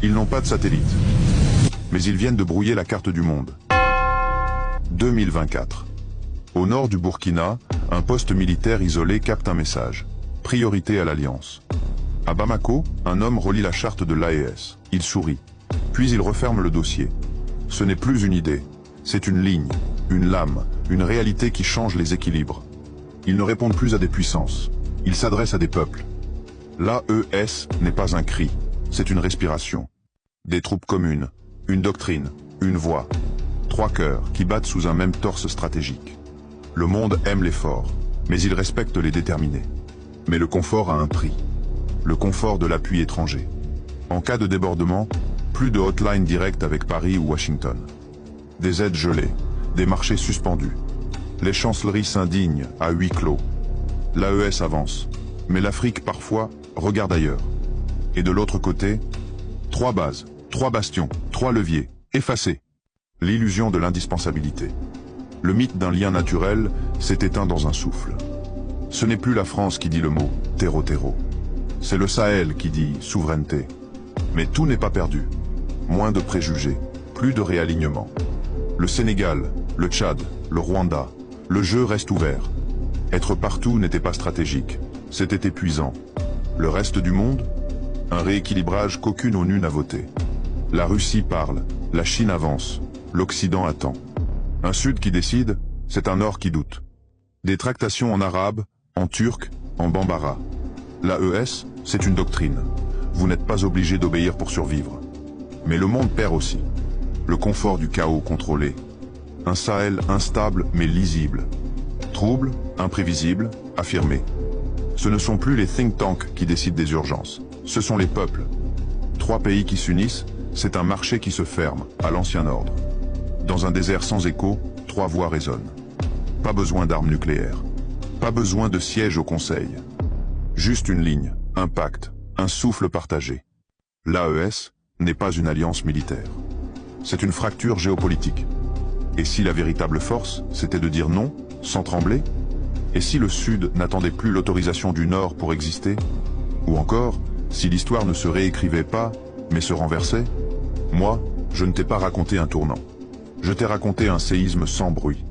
Ils n'ont pas de satellite. Mais ils viennent de brouiller la carte du monde. 2024. Au nord du Burkina, un poste militaire isolé capte un message. Priorité à l'Alliance. À Bamako, un homme relit la charte de l'AES. Il sourit. Puis il referme le dossier. Ce n'est plus une idée. C'est une ligne, une lame, une réalité qui change les équilibres. Ils ne répondent plus à des puissances. Ils s'adressent à des peuples. L'AES n'est pas un cri, c'est une respiration. Des troupes communes, une doctrine, une voix. 3 cœurs qui battent sous un même torse stratégique. Le monde aime les forts, mais il respecte les déterminés. Mais le confort a un prix. Le confort de l'appui étranger. En cas de débordement, plus de hotline directe avec Paris ou Washington. Des aides gelées, des marchés suspendus. Les chancelleries s'indignent à huis clos. L'AES avance, mais l'Afrique parfois regarde ailleurs. Et de l'autre côté, 3 bases, 3 bastions, 3 leviers, effacés. L'illusion de l'indispensabilité. Le mythe d'un lien naturel s'est éteint dans un souffle. Ce n'est plus la France qui dit le mot « terreau-terreau ». C'est le Sahel qui dit « souveraineté ». Mais tout n'est pas perdu. Moins de préjugés, plus de réalignement. Le Sénégal, le Tchad, le Rwanda, le jeu reste ouvert. Être partout n'était pas stratégique, c'était épuisant. Le reste du monde? Un rééquilibrage qu'aucune ONU n'a voté. La Russie parle, la Chine avance, l'Occident attend. Un Sud qui décide, c'est un Nord qui doute. Des tractations en arabe, en turc, en bambara. L'AES, c'est une doctrine. Vous n'êtes pas obligé d'obéir pour survivre. Mais le monde perd aussi. Le confort du chaos contrôlé. Un Sahel instable mais lisible. Trouble, imprévisible, affirmé. Ce ne sont plus les think tanks qui décident des urgences. Ce sont les peuples. 3 pays qui s'unissent, c'est un marché qui se ferme, à l'ancien ordre. Dans un désert sans écho, 3 voix résonnent. Pas besoin d'armes nucléaires. Pas besoin de siège au Conseil. Juste une ligne, un pacte, un souffle partagé. L'AES n'est pas une alliance militaire. C'est une fracture géopolitique. Et si la véritable force, c'était de dire non, sans trembler? Et si le Sud n'attendait plus l'autorisation du Nord pour exister? Ou encore, si l'histoire ne se réécrivait pas, mais se renversait? Moi, je ne t'ai pas raconté un tournant. Je t'ai raconté un séisme sans bruit.